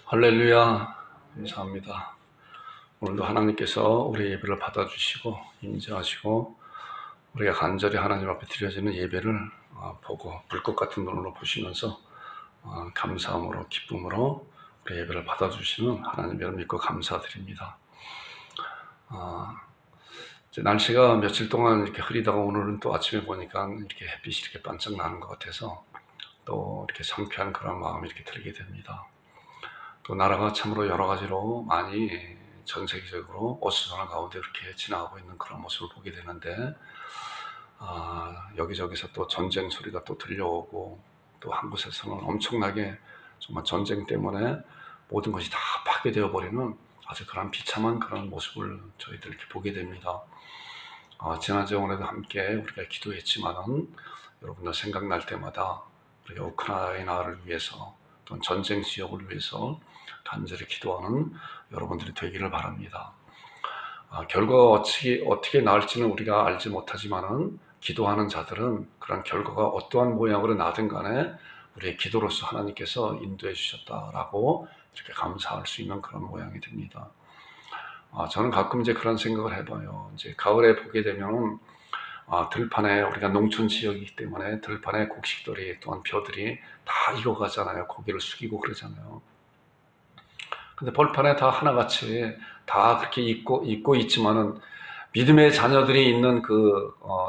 할렐루야, 감사합니다. 오늘도 하나님께서 우리의 예배를 받아주시고 임재하시고 우리가 간절히 하나님 앞에 드려지는 예배를 보고 불꽃 같은 눈으로 보시면서 감사함으로 기쁨으로 우리 예배를 받아주시는 하나님을 믿고 감사드립니다. 이제 날씨가 며칠 동안 이렇게 흐리다가 오늘은 또 아침에 보니까 이렇게 햇빛이 이렇게 반짝 나는 것 같아서 또 이렇게 상쾌한 그런 마음이 이렇게 들게 됩니다. 또 나라가 참으로 여러 가지로 많이 전 세계적으로 어수선한 가운데 이렇게 지나가고 있는 그런 모습을 보게 되는데, 여기저기서 또 전쟁 소리가 또 들려오고, 또 한 곳에서는 엄청나게 정말 전쟁 때문에 모든 것이 다 파괴되어 버리는 아주 그런 비참한 그런 모습을 저희들 이렇게 보게 됩니다. 지난주에도 함께 우리가 기도했지만은 여러분들 생각날 때마다 우리가 우크라이나를 위해서 또는 전쟁 지역을 위해서 간절히 기도하는 여러분들이 되기를 바랍니다. 결과가 어떻게 나올지는 우리가 알지 못하지만은 기도하는 자들은 그런 결과가 어떠한 모양으로 나든 간에 우리의 기도로서 하나님께서 인도해 주셨다라고 이렇게 감사할 수 있는 그런 모양이 됩니다. 저는 가끔 이제 그런 생각을 해봐요. 이제 가을에 보게 되면은 들판에, 우리가 농촌 지역이기 때문에 들판에 곡식들이 또한 벼들이 다 익어가잖아요. 고개를 숙이고 그러잖아요. 근데 벌판에 다 하나같이 다 그렇게 있고 있지만은 믿음의 자녀들이 있는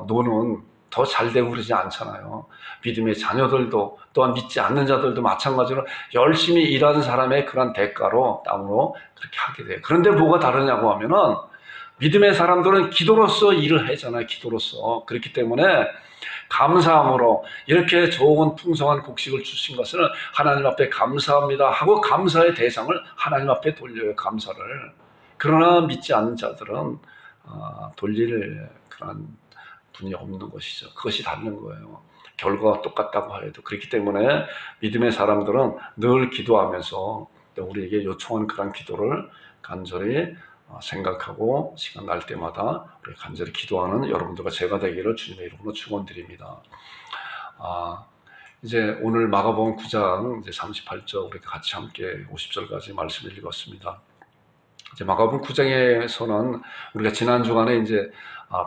노는 더 잘 되고 그러지 않잖아요. 믿음의 자녀들도 또한 믿지 않는 자들도 마찬가지로 열심히 일하는 사람의 그런 대가로 땀으로 그렇게 하게 돼요. 그런데 뭐가 다르냐고 하면은 믿음의 사람들은 기도로서 일을 하잖아요. 기도로서. 그렇기 때문에 감사함으로 이렇게 좋은 풍성한 곡식을 주신 것을 하나님 앞에 감사합니다 하고 감사의 대상을 하나님 앞에 돌려요. 감사를. 그러나 믿지 않는 자들은 돌릴 그런 분이 없는 것이죠. 그것이 다른 거예요. 결과가 똑같다고 해도. 그렇기 때문에 믿음의 사람들은 늘 기도하면서 우리에게 요청하는 그런 기도를 간절히 생각하고 시간 날 때마다 우리 간절히 기도하는 여러분들과 제가 되기를 주님의 이름으로 축원드립니다. 이제 오늘 마가복음 9장 이제 38절 우리 같이 함께 50절까지 말씀을 읽었습니다. 이제 마가복음 9장에서는 우리가 지난 주간에 이제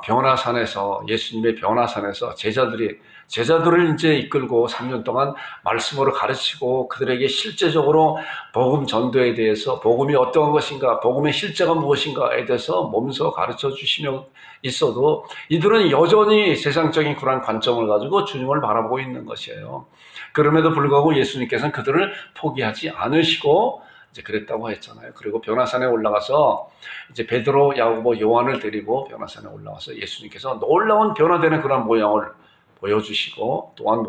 변화산에서, 예수님의 변화산에서 제자들을 이제 이끌고 3년 동안 말씀으로 가르치고 그들에게 실제적으로 복음 전도에 대해서, 복음이 어떠한 것인가, 복음의 실제가 무엇인가에 대해서 몸소 가르쳐 주시며 있어도 이들은 여전히 세상적인 그런 관점을 가지고 주님을 바라보고 있는 것이에요. 그럼에도 불구하고 예수님께서는 그들을 포기하지 않으시고 이제 그랬다고 했잖아요. 그리고 변화산에 올라가서 이제 베드로, 야고보, 요한을 데리고 변화산에 올라가서 예수님께서 놀라운 변화되는 그런 모양을 보여주시고, 또한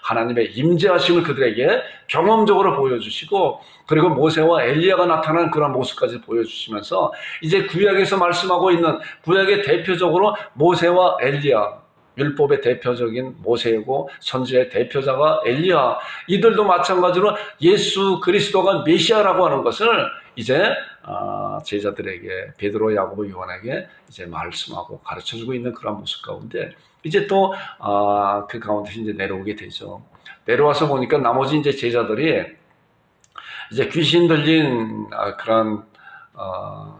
하나님의 임재하심을 그들에게 경험적으로 보여주시고, 그리고 모세와 엘리야가 나타나는 그런 모습까지 보여주시면서 이제 구약에서 말씀하고 있는, 구약의 대표적으로 모세와 엘리야, 율법의 대표적인 모세이고 선지의 대표자가 엘리야, 이들도 마찬가지로 예수 그리스도가 메시아라고 하는 것을 이제 제자들에게, 베드로, 야고보, 요한에게 이제 말씀하고 가르쳐주고 있는 그런 모습 가운데 이제 또 그 가운데 이제 내려오게 되죠. 내려와서 보니까 나머지 이제 제자들이 이제 귀신 들린 그런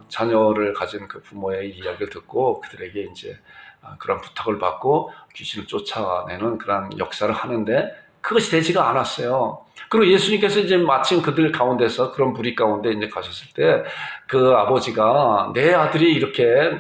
자녀를 가진 그 부모의 이야기를 듣고 그들에게 이제 그런 부탁을 받고 귀신을 쫓아내는 그런 역사를 하는데 그것이 되지가 않았어요. 그리고 예수님께서 이제 마침 그들 가운데서, 그런 무리 가운데 이제 가셨을 때 그 아버지가 내 아들이 이렇게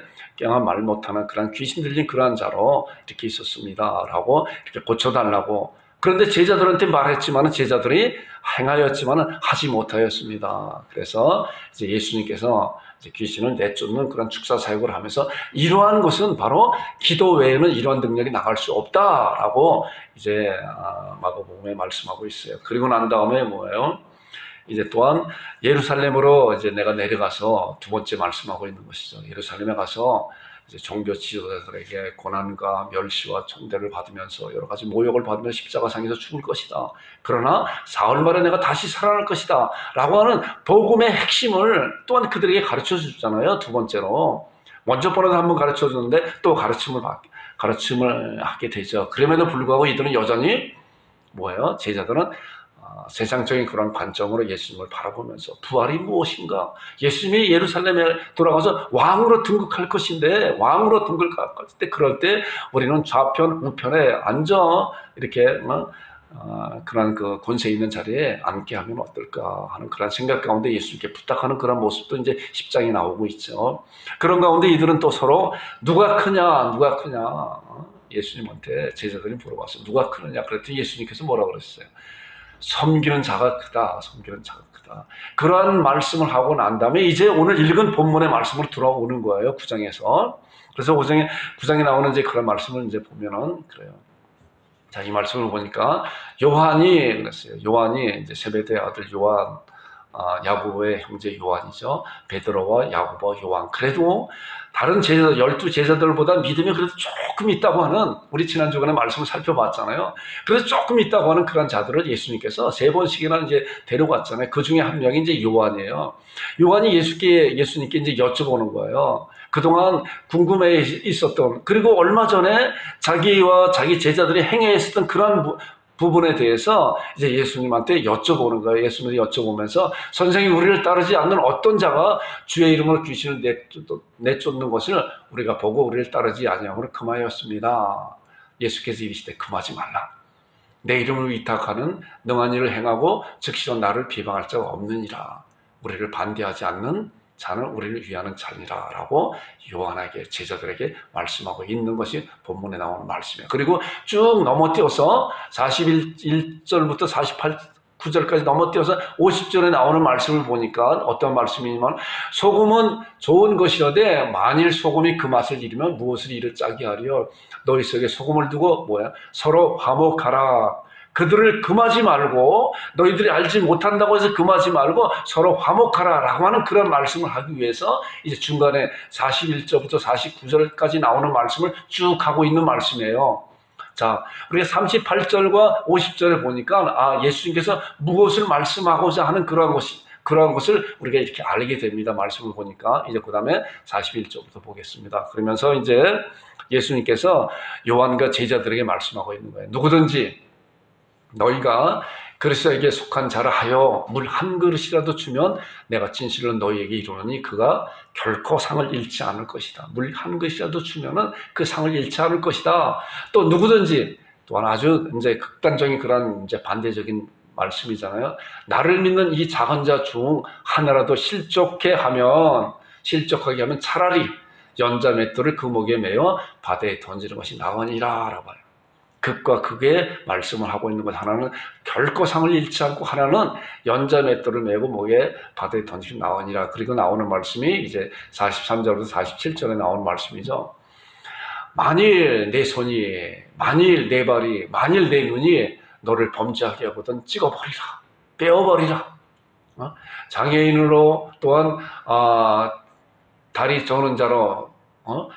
말 못하는 그런 귀신 들린 그러한 자로 이렇게 있었습니다 라고 이렇게 고쳐달라고. 그런데 제자들한테 말했지만 제자들이 행하였지만 하지 못하였습니다. 그래서 이제 예수님께서 이제 귀신을 내쫓는 그런 축사 사역을 하면서 이러한 것은 바로 기도 외에는 이러한 능력이 나갈 수 없다라고 이제 마가복음에 말씀하고 있어요. 그리고 난 다음에 이제 또한 예루살렘으로 이제 내가 내려가서 두 번째 말씀하고 있는 것이죠. 예루살렘에 가서 이제 종교 지도자들에게 고난과 멸시와 천대를 받으면서 여러 가지 모욕을 받으며 십자가상에서 죽을 것이다. 그러나 사흘 만에 내가 다시 살아날 것이다 라고 하는 복음의 핵심을 또한 그들에게 가르쳐 주잖아요. 두 번째로. 먼저 번에도 한번 가르쳐 줬는데 또 가르침을 하게 되죠. 그럼에도 불구하고 이들은 여전히 제자들은 세상적인 그런 관점으로 예수님을 바라보면서 부활이 무엇인가? 예수님이 예루살렘에 돌아가서 왕으로 등극할 것인데 왕으로 등극할 때 그럴 때 우리는 좌편 우편에 앉아 이렇게 그런 그 권세 있는 자리에 앉게 하면 어떨까 하는 그런 생각 가운데 예수님께 부탁하는 그런 모습도 이제 10장에 나오고 있죠. 그런 가운데 이들은 또 서로 누가 크냐 예수님한테 제자들이 물어봤어요. 누가 크느냐? 그랬더니 예수님께서 뭐라고 그랬어요? 섬기는 자가 크다. 섬기는 자가 크다. 그러한 말씀을 하고 난 다음에 이제 오늘 읽은 본문의 말씀으로 돌아오는 거예요. 9장에서. 그래서 9장에 나오는 이제 그런 말씀을 이제 보면은 그래요. 자, 이 말씀을 보니까 요한이 그랬어요. 요한이 이제 세베대의 아들 요한, 야고보의 형제 요한이죠. 베드로와 야고보, 요한. 그래도 다른 제자 12제자들보다 믿음이 그래도 조금 있다고 하는, 우리 지난 주간에 말씀을 살펴봤잖아요. 그래서 조금 있다고 하는 그런 자들을 예수님께서 3번씩이나 이제 데려갔잖아요. 그 중에 한 명이 이제 요한이에요. 요한이 예수님께 이제 여쭤보는 거예요. 그동안 궁금해 있었던, 그리고 얼마 전에 자기와 자기 제자들이 행해했었던 그런 부분에 대해서 이제 예수님한테 여쭤보는 거예요. 예수님이 여쭤보면서 선생님, 우리를 따르지 않는 어떤 자가 주의 이름으로 귀신을 내쫓는 것을 우리가 보고 우리를 따르지 아니하고는 금하였습니다. 예수께서 이르시되 금하지 말라. 내 이름을 위탁하는 능한 일을 행하고 즉시로 나를 비방할 자가 없느니라. 우리를 반대하지 않는 자는 우리를 위하는 자니라 라고 요한에게, 제자들에게 말씀하고 있는 것이 본문에 나오는 말씀이에요. 그리고 쭉 넘어뛰어서 41절부터 49절까지 넘어뛰어서 50절에 나오는 말씀을 보니까 어떤 말씀이냐면, 소금은 좋은 것이라되 만일 소금이 그 맛을 잃으면 무엇을 이를 짜게 하리요. 너희 속에 소금을 두고 서로 화목하라. 그들을 금하지 말고, 너희들이 알지 못한다고 해서 금하지 말고 서로 화목하라 라고 하는 그런 말씀을 하기 위해서 이제 중간에 41절부터 49절까지 나오는 말씀을 쭉 하고 있는 말씀이에요. 자, 우리가 38절과 50절에 보니까 예수님께서 무엇을 말씀하고자 하는 그러한 것을 우리가 이렇게 알게 됩니다. 말씀을 보니까. 이제 그 다음에 41절부터 보겠습니다. 그러면서 이제 예수님께서 요한과 제자들에게 말씀하고 있는 거예요. 누구든지 너희가 그리스도에게 속한 자라 하여 물 한 그릇이라도 주면 내가 진실로 너희에게 이르노니 그가 결코 상을 잃지 않을 것이다. 물 한 그릇이라도 주면은 그 상을 잃지 않을 것이다. 또 누구든지, 또한 아주 이제 극단적인 그런 이제 반대적인 말씀이잖아요. 나를 믿는 이 작은 자 중 하나라도 실족하게 하면 차라리 연자 맷돌을 그 목에 매어 바다에 던지는 것이 나으니라 라고 해요. 극과 극의 말씀을 하고 있는 것. 하나는 결코 상을 잃지 않고, 하나는 연자 맷돌을 메고 목에 바다에 던지고 나오니라. 그리고 나오는 말씀이 이제 43절부터 47절에 나오는 말씀이죠. 만일 내 손이, 만일 내 발이, 만일 내 눈이 너를 범죄하게 하거든 찍어버리라. 빼어버리라. 장애인으로 또한 다리 저는 자로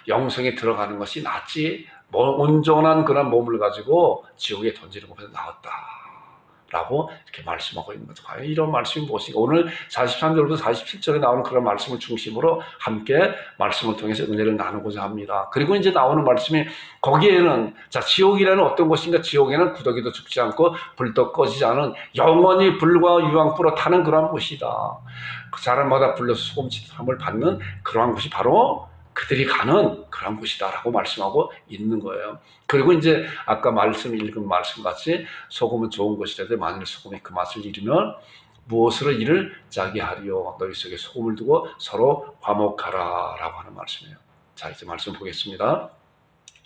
영성에 들어가는 것이 낫지, 온전한 그런 몸을 가지고 지옥에 던지는 것보다 나았다 라고 이렇게 말씀하고 있는 거죠. 과연 이런 말씀이 무엇인가? 오늘 43절부터 47절에 나오는 그런 말씀을 중심으로 함께 말씀을 통해서 은혜를 나누고자 합니다. 그리고 이제 나오는 말씀이, 거기에는 자, 지옥이라는 어떤 것인가? 지옥에는 구더기도 죽지 않고 불도 꺼지지 않은 영원히 불과 유황불로 타는 그런 곳이다. 그 사람마다 불려서 소금짓함을 받는 그러한 곳이 바로 그들이 가는 그런 곳이다라고 말씀하고 있는 거예요. 그리고 이제 아까 읽은 말씀같이 소금은 좋은 것이라도 만일 소금이 그 맛을 잃으면 무엇으로 이를 짜게 하리요. 너희 속에 소금을 두고 서로 화목하라 라고 하는 말씀이에요. 자, 이제 말씀 보겠습니다.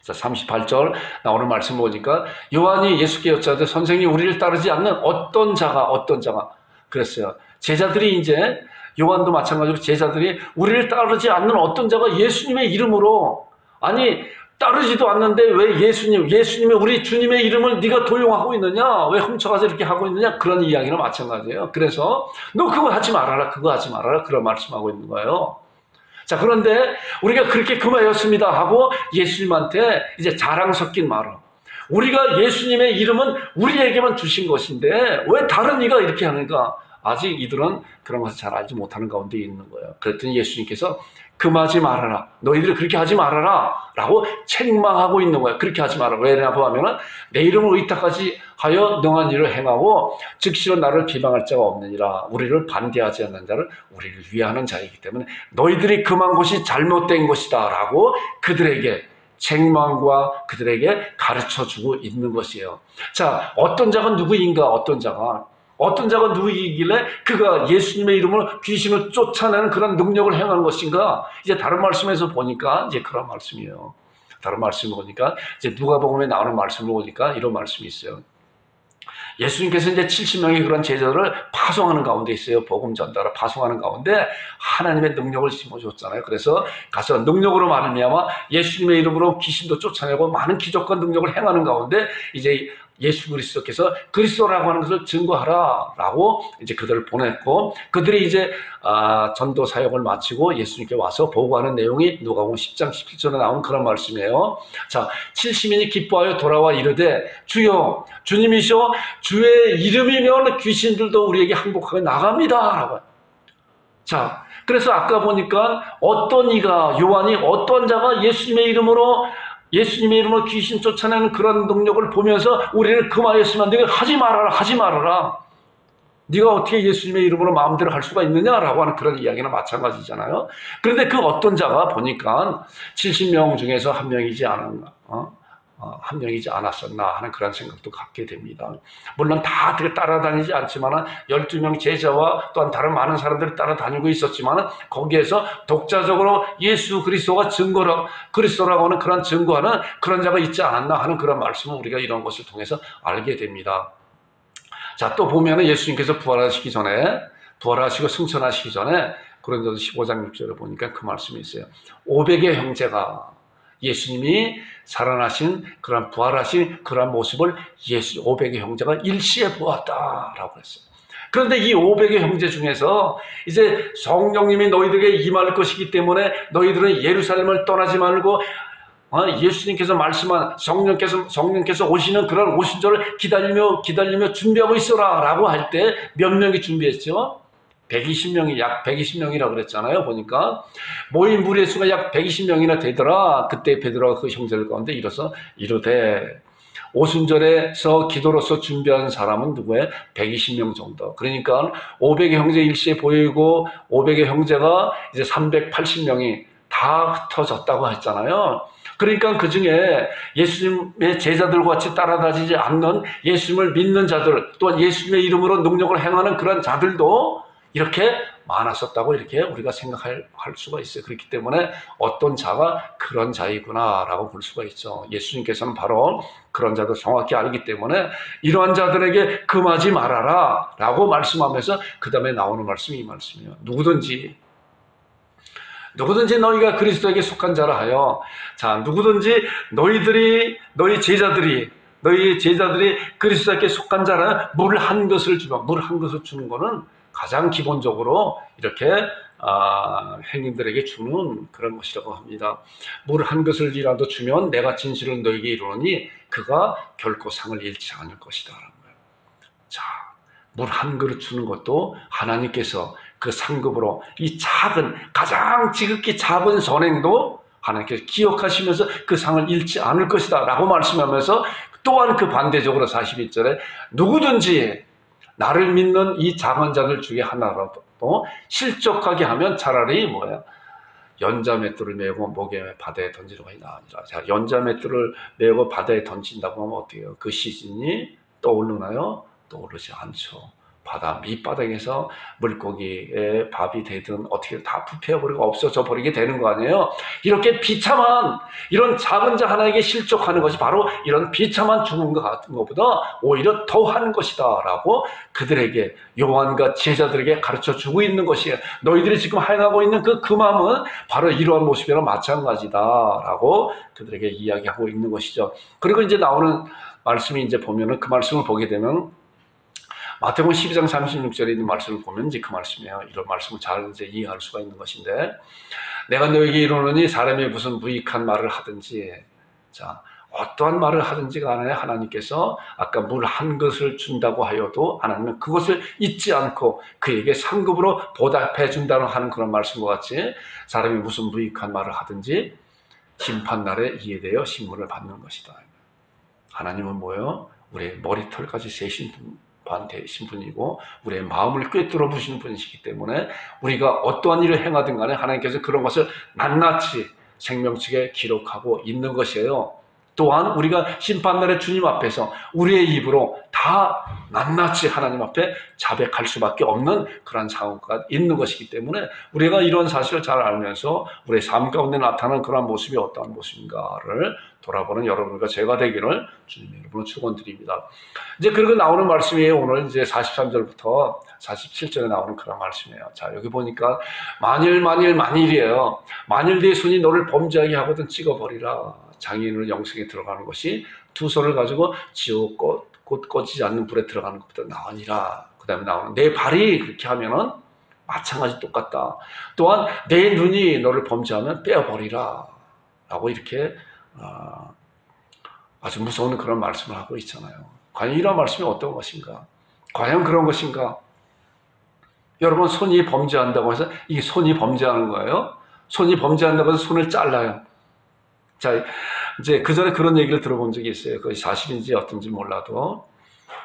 자, 38절 나오는 말씀 보니까, 요한이 예수께 여짜되 선생님, 우리를 따르지 않는 어떤 자가 그랬어요. 제자들이 이제, 요한도 마찬가지로 제자들이 우리를 따르지 않는 어떤 자가 예수님의 이름으로, 아니 따르지도 않는데 왜 예수님의 우리 주님의 이름을 네가 도용하고 있느냐, 왜 훔쳐가서 이렇게 하고 있느냐, 그런 이야기는 마찬가지예요. 그래서 너 그거 하지 말아라 그런 말씀하고 있는 거예요. 자, 그런데 우리가 그렇게 금하였습니다 하고 예수님한테 이제 자랑 섞인 말을, 우리가 예수님의 이름은 우리에게만 주신 것인데 왜 다른 이가 이렇게 하는가? 아직 이들은 그런 것을 잘 알지 못하는 가운데 있는 거예요. 그랬더니 예수님께서 금하지 말아라. 너희들이 그렇게 하지 말아라. 라고 책망하고 있는 거예요. 그렇게 하지 말아라. 왜냐고 하면은 내 이름을 의탁하지 하여 능한 일을 행하고 즉시로 나를 비방할 자가 없느니라. 우리를 반대하지 않는 자를 우리를 위하는 자이기 때문에 너희들이 금한 것이 잘못된 것이다. 라고 그들에게 책망과 그들에게 가르쳐주고 있는 것이에요. 자, 어떤 자가 누구인가? 어떤 자가 누구이길래 그가 예수님의 이름으로 귀신을 쫓아내는 그런 능력을 행하는 것인가? 이제 다른 말씀에서 보니까 이제 그런 말씀이에요. 다른 말씀을 보니까 이제 누가복음에 나오는 말씀을 보니까 이런 말씀이 있어요. 예수님께서 이제 70명의 그런 제자들을 파송하는 가운데 있어요. 복음 전달을 파송하는 가운데 하나님의 능력을 심어줬잖아요. 그래서 가서 능력으로 말미암아 예수님의 이름으로 귀신도 쫓아내고 많은 기적과 능력을 행하는 가운데 이제 예수 그리스도께서 그리스도라고 하는 것을 증거하라라고 이제 그들을 보냈고 그들이 이제 전도 사역을 마치고 예수님께 와서 보고하는 내용이 누가복음 10장 17절에 나온 그런 말씀이에요. 자, 70인이 기뻐하여 돌아와 이르되 주여 주님이시오 주의 이름이면 귀신들도 우리에게 항복하게 나갑니다라고. 자, 그래서 아까 보니까 어떤 이가 요한이 어떤 자가 예수님의 이름으로 귀신 쫓아내는 그런 능력을 보면서 우리를 금하였으면 네가 하지 말아라. 네가 어떻게 예수님의 이름으로 마음대로 할 수가 있느냐라고 하는 그런 이야기나 마찬가지잖아요. 그런데 그 어떤 자가 보니까 70명 중에서 한 명이지 않았나, 한 명이지 않았었나 하는 그런 생각도 갖게 됩니다. 물론 다 따라다니지 않지만 12명 제자와 또한 다른 많은 사람들이 따라다니고 있었지만 거기에서 독자적으로 예수 그리스도가 그리스도라고 하는 그런 증거하는 그런 자가 있지 않았나 하는 그런 말씀을 우리가 이런 것을 통해서 알게 됩니다. 자, 또 보면은 예수님께서 부활하시고 승천하시기 전에 고린도서 15장 6절에 보니까 그 말씀이 있어요. 500의 형제가 예수님이 살아나신 그런 부활하신 그런 모습을 500의 형제가 일시에 보았다라고 했어요. 그런데 이 500의 형제 중에서 이제 성령님이 너희들에게 임할 것이기 때문에 너희들은 예루살렘을 떠나지 말고 예수님께서 말씀한 성령께서 오시는 그런 오순절을 기다리며 준비하고 있어라 라고 할 때 몇 명이 준비했죠? 120명이 약 120명이라고 그랬잖아요. 보니까 모인 무리의 수가 약 120명이나 되더라. 그때 베드로가 그 형제들 가운데 일어서 이르되 오순절에서 기도로서 준비한 사람은 누구예요? 120명 정도. 그러니까 500의 형제 일시에 보이고 500의 형제가 이제 380명이 다 흩어졌다고 했잖아요. 그러니까 그 중에 예수님의 제자들과 같이 따라다니지 않는 예수님을 믿는 자들, 또한 예수님의 이름으로 능력을 행하는 그런 자들도 이렇게 많았었다고 이렇게 우리가 생각할 수가 있어요. 그렇기 때문에 어떤 자가 그런 자이구나라고 볼 수가 있죠. 예수님께서는 바로 그런 자도 정확히 알기 때문에 이러한 자들에게 금하지 말아라 라고 말씀하면서 그 다음에 나오는 말씀이 이 말씀이에요. 누구든지 너희가 그리스도에게 속한 자라 하여, 자, 누구든지 너희 제자들이 그리스도에게 속한 자라 물 한 것을 주는 거는 가장 기본적으로 이렇게 행인들에게 주는 그런 것이라고 합니다. 물 한 것을이라도 주면 내가 진실을 너에게 이루노니 그가 결코 상을 잃지 않을 것이다 라는 거예요. 자, 물 한 그릇 주는 것도 하나님께서 그 상급으로 이 가장 지극히 작은 선행도 하나님께서 기억하시면서 그 상을 잃지 않을 것이다 라고 말씀하면서 또한 그 반대적으로 41절에 누구든지 나를 믿는 이 작은 자들 중에 하나라도 실족하게 하면 차라리 연자맷돌을 메고 목에 바다에 던지는 것이 나으니라. 자, 연자맷돌을 메고 바다에 던진다고 하면 어떻게 해요? 그 시즌이 떠오르나요? 떠오르지 않죠. 바다 밑바닥에서 물고기의 밥이 되든 어떻게 다 부패해버리고 없어져 버리게 되는 거 아니에요? 이렇게 비참한 이런 작은 자 하나에게 실족하는 것이 바로 이런 비참한 죽은 것 같은 것보다 오히려 더한 것이다 라고 그들에게 요한과 제자들에게 가르쳐주고 있는 것이에요. 너희들이 지금 행하고 있는 그 금함은 바로 이러한 모습이랑 마찬가지다 라고 그들에게 이야기하고 있는 것이죠. 그리고 이제 나오는 말씀이 이제 보면은 그 말씀을 보게 되면 마태복음 12장 36절에 있는 말씀을 보면 이제 그 말씀이에요. 이런 말씀을 잘 이제 이해할 수가 있는 것인데, 내가 너에게 이르노니 사람이 무슨 무익한 말을 하든지, 자, 어떠한 말을 하든지 간에 하나님께서 아까 물 한 것을 준다고 하여도 하나님은 그것을 잊지 않고 그에게 상급으로 보답해 준다는 하는 그런 말씀과 같이 사람이 무슨 무익한 말을 하든지 심판날에 이에 대해 신문을 받는 것이다. 하나님은 뭐예요? 우리의 머리털까지 세신 되신 분이고 우리의 마음을 꿰뚫어 보시는 분이시기 때문에 우리가 어떠한 일을 행하든 간에 하나님께서 그런 것을 낱낱이 생명책에 기록하고 있는 것이에요. 또한 우리가 심판날에 주님 앞에서 우리의 입으로 다 낱낱이 하나님 앞에 자백할 수밖에 없는 그런 상황가 있는 것이기 때문에 우리가 이런 사실을 잘 알면서 우리의 삶 가운데 나타나는 그런 모습이 어떠한 모습인가를 돌아보는 여러분과 제가 되기를 주님 여러분을 축원드립니다. 이제 그리고 나오는 말씀이에요. 오늘 이제 43절부터 47절에 나오는 그런 말씀이에요. 자, 여기 보니까 만일이에요. 만일 네 손이 너를 범죄하게 하거든 찍어버리라. 장애인으로 영생에 들어가는 것이 두 손을 가지고 지옥 곧 꺼지지 않는 불에 들어가는 것보다 나으니라. 그 다음에 나오는 내 발이 그렇게 하면은 마찬가지 똑같다. 또한 내 눈이 너를 범죄하면 빼어버리라. 라고 이렇게 아주 무서운 그런 말씀을 하고 있잖아요. 과연 이런 말씀이 어떤 것인가? 과연 그런 것인가? 여러분, 손이 범죄한다고 해서 이게 손이 범죄하는 거예요? 손이 범죄한다고 해서 손을 잘라요. 자, 이제 그 전에 그런 얘기를 들어본 적이 있어요. 그것이 사실인지 어떤지 몰라도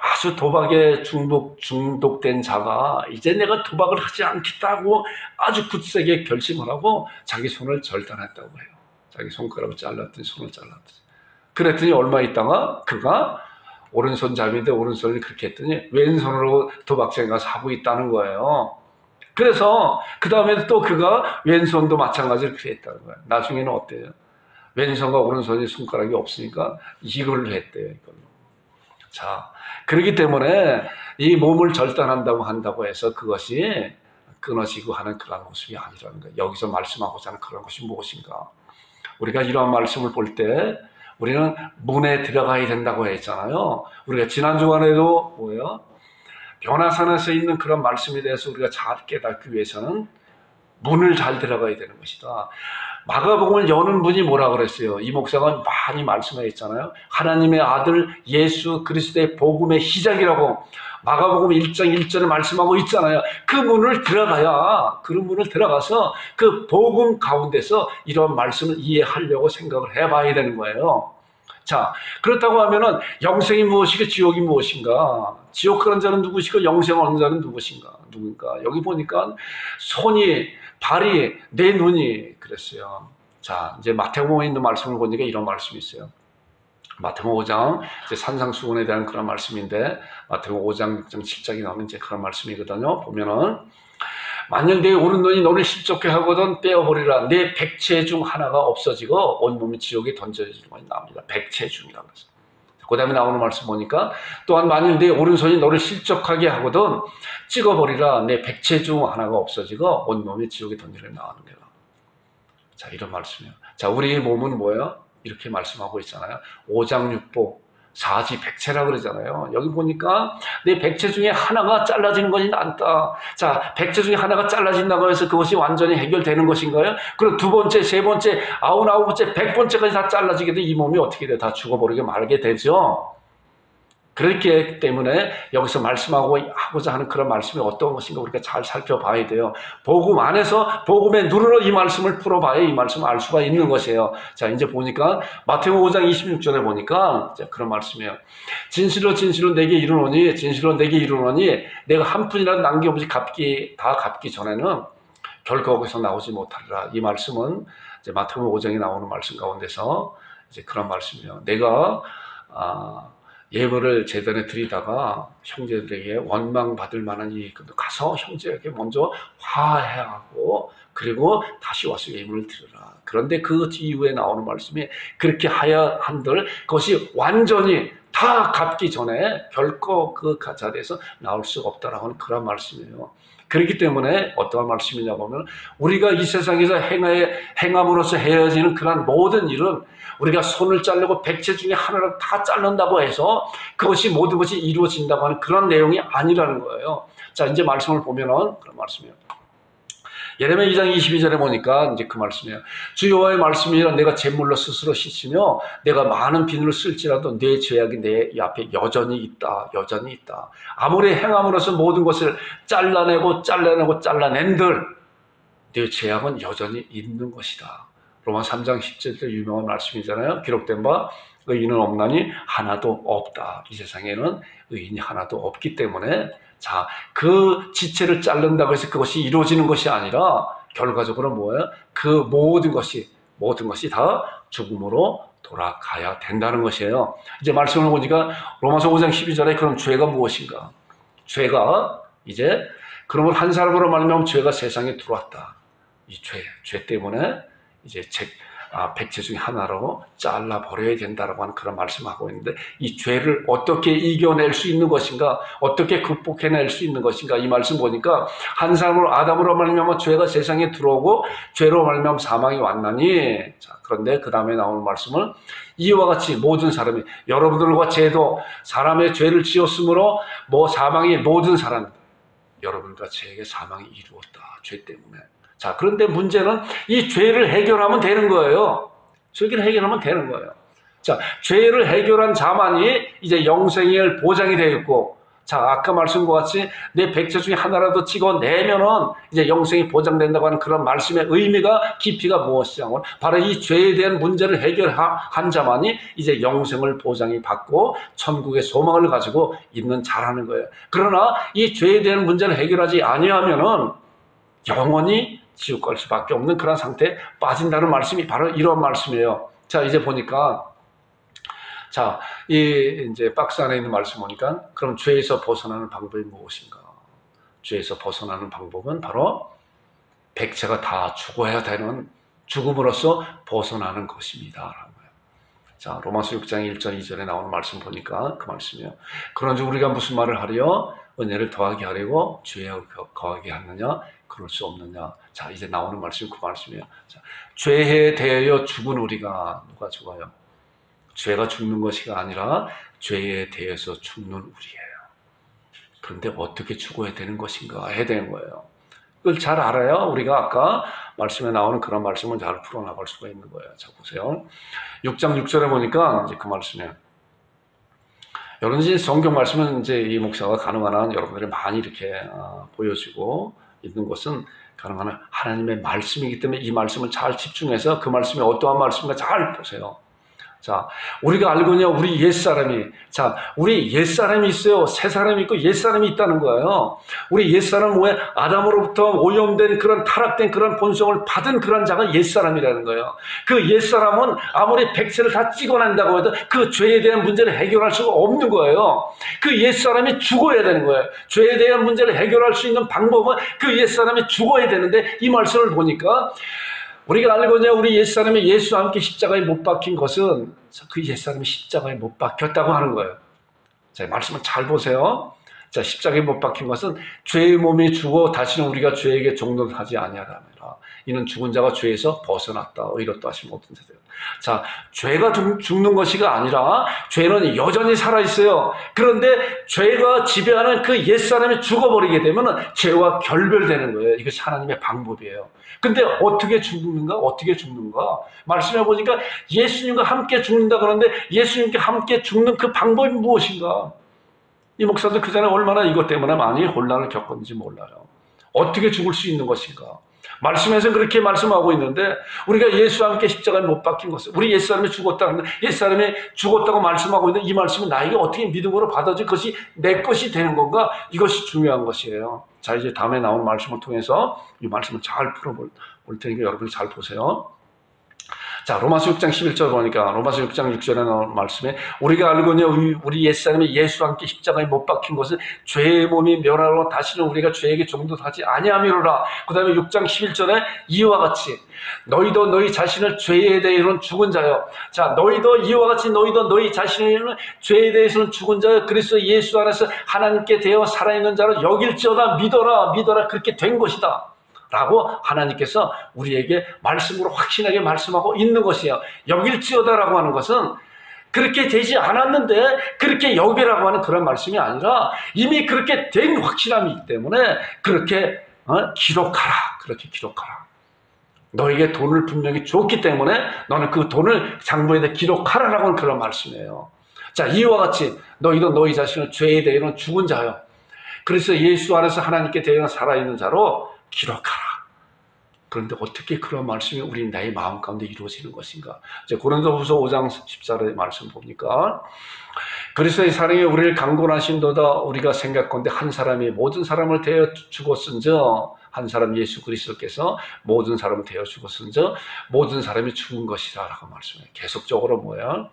아주 도박에 중독된 자가 이제 내가 도박을 하지 않겠다고 아주 굳세게 결심을 하고 자기 손을 절단했다고 해요. 자기 손가락을 잘랐더니 손을 잘랐더니. 그랬더니 얼마 있다가 그가 오른손잡이인데 오른손을 그렇게 했더니 왼손으로 도박장에 가서 하고 있다는 거예요. 그래서 그 다음에 또 그가 왼손도 마찬가지로 그렇게 했다는 거예요. 나중에는 어때요? 왼손과 오른손이 손가락이 없으니까 이걸로 했대요. 이걸로. 자, 그렇기 때문에 이 몸을 한다고 해서 그것이 끊어지고 하는 그런 모습이 아니라는 거예요. 여기서 말씀하고자 하는 그런 것이 무엇인가? 우리가 이러한 말씀을 볼 때 우리는 문에 들어가야 된다고 했잖아요. 우리가 지난 주간에도 뭐예요? 변화산에서 있는 그런 말씀에 대해서 우리가 잘 깨닫기 위해서는 문을 잘 들어가야 되는 것이다. 마가복음을 여는 분이 뭐라 그랬어요? 이 목사가 많이 말씀하셨잖아요. 하나님의 아들 예수 그리스도의 복음의 시작이라고 마가복음 1장 1절에 말씀하고 있잖아요. 그 문을 들어가야, 그런 문을 들어가서 그 복음 가운데서 이런 말씀을 이해하려고 생각을 해봐야 되는 거예요. 자, 그렇다고 하면은 영생이 무엇이고 지옥이 무엇인가? 지옥 가는 자는 누구시고 영생 얻는 자는 누군가? 여기 보니까 손이, 발이, 내 눈이 그랬어요. 자, 이제 마태복음에 있는 말씀을 보니까 이런 말씀이 있어요. 마태복음 5장 이제 산상수훈에 대한 그런 말씀인데 마태복음 5장 6장 7장이 나오는 이제 그런 말씀이거든요. 보면은 만일 내 오른손이 너를 실족해 하거든 빼어버리라. 내 백체 중 하나가 없어지고 온몸이 지옥에 던져지는 것이 나옵니다. 백체 중이라고 해서. 그 다음에 나오는 말씀 보니까 또한 만일 내 오른손이 너를 실족하게 하거든 찍어버리라. 내 백체 중 하나가 없어지고 온몸이 지옥에 던지려 나오는 거라. 자, 이런 말씀이에요. 자, 우리의 몸은 뭐예요? 이렇게 말씀하고 있잖아요. 오장육부 사지백체라 그러잖아요. 여기 보니까 내 백체 중에 하나가 잘라지는 것이 낫다. 자, 백체 중에 하나가 잘라진다고 해서 그것이 완전히 해결되는 것인가요? 그럼 두 번째, 세 번째, 99번째, 100번째까지 다 잘라지게 되면 이 몸이 어떻게 돼? 다 죽어버리게 말게 되죠. 그렇기 때문에 여기서 말씀하고자 하는 그런 말씀이 어떤 것인가 우리가 잘 살펴봐야 돼요. 복음 안에서 복음의 눈으로 이 말씀을 풀어봐야 이 말씀을 알 수가 있는 것이에요. 자, 이제 보니까 마태복음 5장 26절에 보니까 이제 그런 말씀이에요. 진실로 내게 이르노니 내가 한 푼이라도 남김없이 다 갚기 전에는 결코 거기서 나오지 못하리라. 이 말씀은 이제 마태복음 5장에 나오는 말씀 가운데서 이제 그런 말씀이에요. 내가 예물을 제단에 드리다가 형제들에게 원망받을 만한 일이 있거든. 가서 형제에게 먼저 화해하고 그리고 다시 와서 예물을 드려라. 그런데 그 이후에 나오는 말씀이 그렇게 하여 한들 그것이 완전히 다 갚기 전에 결코 그 자리에서 나올 수가 없다라고 하는 그런 말씀이에요. 그렇기 때문에 어떠한 말씀이냐고 하면 우리가 이 세상에서 행함으로써 헤어지는 그런 모든 일은 우리가 손을 자르고 백체 중에 하나를 다 자른다고 해서 그것이 모든 것이 이루어진다고 하는 그런 내용이 아니라는 거예요. 자, 이제 말씀을 보면은 그런 말씀이에요. 예레미야 2장 22절에 보니까 이제 그 말씀이에요. 주 여호와의 말씀이라 내가 제물로 스스로 씻으며 내가 많은 비누를 쓸지라도 내 죄악이 내 앞에 여전히 있다. 여전히 있다. 아무리 행함으로써 모든 것을 잘라낸들 내 죄악은 여전히 있는 것이다. 로마 3장 10절 유명한 말씀이잖아요. 기록된 바 의인은 없나니 하나도 없다. 이 세상에는 의인이 하나도 없기 때문에 자, 그 지체를 자른다고 해서 그것이 이루어지는 것이 아니라 결과적으로 뭐예요? 그 모든 것이 다 죽음으로 돌아가야 된다는 것이에요. 이제 말씀을 보니까 로마서 5장 12절에 그럼 죄가 무엇인가? 죄가 이제 그러면 한 사람으로 말미암아 죄가 세상에 들어왔다. 이 죄 때문에 이제 백체 중에 하나로 잘라버려야 된다라고 하는 그런 말씀을 하고 있는데 이 죄를 어떻게 이겨낼 수 있는 것인가, 어떻게 극복해낼 수 있는 것인가, 이 말씀 보니까 한 사람으로 아담으로 말미암아 죄가 세상에 들어오고 죄로 말미암아 사망이 왔나니, 자, 그런데 그 다음에 나오는 말씀은 이와 같이 모든 사람이 여러분들과 죄도 사람의 죄를 지었으므로 사망이 모든 사람 여러분과 죄에게 사망이 이루었다. 죄 때문에. 자, 그런데 문제는 이 죄를 해결하면 되는 거예요. 죄를 해결하면 되는 거예요. 자, 죄를 해결한 자만이 이제 영생을 보장이 되겠고, 자, 아까 말씀과 같이 내 백체 중에 하나라도 찍어내면은 이제 영생이 보장된다고 하는 그런 말씀의 의미가, 깊이가 무엇이냐면 바로 이 죄에 대한 문제를 해결한 자만이 이제 영생을 보장이 받고 천국의 소망을 가지고 있는 자라는 거예요. 그러나 이 죄에 대한 문제를 해결하지 아니하면은 영원히 지옥 갈 수밖에 없는 그런 상태에 빠진다는 말씀이 바로 이런 말씀이에요. 자, 이제 보니까, 자, 이제 박스 안에 있는 말씀 보니까, 그럼 죄에서 벗어나는 방법이 무엇인가? 죄에서 벗어나는 방법은 바로 백체가 다 죽어야 되는 죽음으로써 벗어나는 것입니다. 라고요. 자, 로마서 6장 1절 2절에 나오는 말씀 보니까 그 말씀이에요. 그런즉 우리가 무슨 말을 하려? 은혜를 더하게 하려고 죄에 거하게 하느냐? 그럴 수 없느냐. 자, 이제 나오는 말씀이 그 말씀이에요. 자, 죄에 대하여 죽은 우리가 누가 죽어요? 죄가 죽는 것이 아니라 죄에 대해서 죽는 우리예요. 그런데 어떻게 죽어야 되는 것인가 해야 되는 거예요. 그걸 잘 알아야 우리가 아까 말씀에 나오는 그런 말씀을 잘 풀어나갈 수가 있는 거예요. 자, 보세요. 6장 6절에 보니까 이제 그 말씀이에요. 여러분, 이제 성경 말씀은 이제 이 목사가 가능한 한 여러분들이 많이 이렇게 보여지고 있는 것은 가능한 한 하나님의 말씀이기 때문에 이 말씀을 잘 집중해서 그 말씀이 어떠한 말씀인가 잘 보세요. 자, 우리가 알거냐, 우리 옛사람이, 자, 우리 옛사람이 있어요. 새 사람이 있고 옛사람이 있다는 거예요. 우리 옛사람은 왜 아담으로부터 오염된 그런 타락된 그런 본성을 받은 그런 자가 옛사람이라는 거예요. 그 옛사람은 아무리 백세를 다 찍어낸다고 해도 그 죄에 대한 문제를 해결할 수가 없는 거예요. 그 옛사람이 죽어야 되는 거예요. 죄에 대한 문제를 해결할 수 있는 방법은 그 옛사람이 죽어야 되는데 이 말씀을 보니까 우리가 알거냐, 우리 옛사람이 예수와 함께 십자가에 못 박힌 것은 그 옛사람이 십자가에 못 박혔다고 하는 거예요. 자, 말씀을 잘 보세요. 자, 십자가에 못 박힌 것은 죄의 몸이 죽어 다시는 우리가 죄에게 종노하지 아니하라. 이는 죽은 자가 죄에서 벗어났다. 의롭다 하심 모든 자들. 자, 죄가 죽는 것이가 아니라 죄는 여전히 살아있어요. 그런데 죄가 지배하는 그 옛사람이 죽어버리게 되면 죄와 결별되는 거예요. 이것이 하나님의 방법이에요. 근데 어떻게 죽는가? 어떻게 죽는가? 말씀해 보니까 예수님과 함께 죽는다 그러는데 예수님과 함께 죽는 그 방법이 무엇인가? 이 목사도 그 전에 얼마나 이것 때문에 많이 혼란을 겪었는지 몰라요. 어떻게 죽을 수 있는 것인가? 말씀에서 그렇게 말씀하고 있는데 우리가 예수와 함께 십자가에 못 박힌 것은 우리 옛사람이 죽었다는데 옛사람이 죽었다고 말씀하고 있는데 이 말씀이 나에게 어떻게 믿음으로 받아질 것이 내 것이 되는 건가? 이것이 중요한 것이에요. 자, 이제 다음에 나오는 말씀을 통해서 이 말씀을 잘 풀어볼 테니까 여러분이 잘 보세요. 자, 로마서 6장 11절 보니까 로마서 6장 6절에 나온 말씀에 우리가 알거냐 우리 옛사람이 예수와 함께 십자가에 못 박힌 것은 죄의 몸이 멸하러 다시는 우리가 죄에게 종도하지 아니함이로라. 그 다음에 6장 11절에 이와 같이 너희도 너희 자신을 죄에 대해서는 죽은 자요. 자, 너희도 이와 같이 너희도 너희 자신을 죄에 대해서는 죽은 자요. 그리스도 예수 안에서 하나님께 대하여 살아있는 자로 여길지어다. 믿어라. 그렇게 된 것이다. 라고 하나님께서 우리에게 말씀으로 확신하게 말씀하고 있는 것이에요. 여길지어다라고 하는 것은 그렇게 되지 않았는데 그렇게 여기라고 하는 그런 말씀이 아니라 이미 그렇게 된 확신함이기 때문에 그렇게 기록하라. 그렇게 기록하라. 너에게 돈을 분명히 줬기 때문에 너는 그 돈을 장부에다 기록하라라고 그런 말씀이에요. 자, 이와 같이 너희도 너희 자신을 죄에 대해서는 죽은 자요. 그래서 예수 안에서 하나님께 대하여 살아있는 자로 기록하라. 그런데 어떻게 그런 말씀이 우리 나의 마음 가운데 이루어지는 것인가? 이제 고린도후서 5장 14절의 말씀 보니까 그리스도의 사랑이 우리를 강권하신도다 우리가 생각건대 한 사람이 모든 사람을 대하여 죽었은저 한 사람 예수 그리스도께서 모든 사람을 대하여 죽었은저 모든 사람이 죽은 것이라 라고 말씀해요. 계속적으로 뭐야?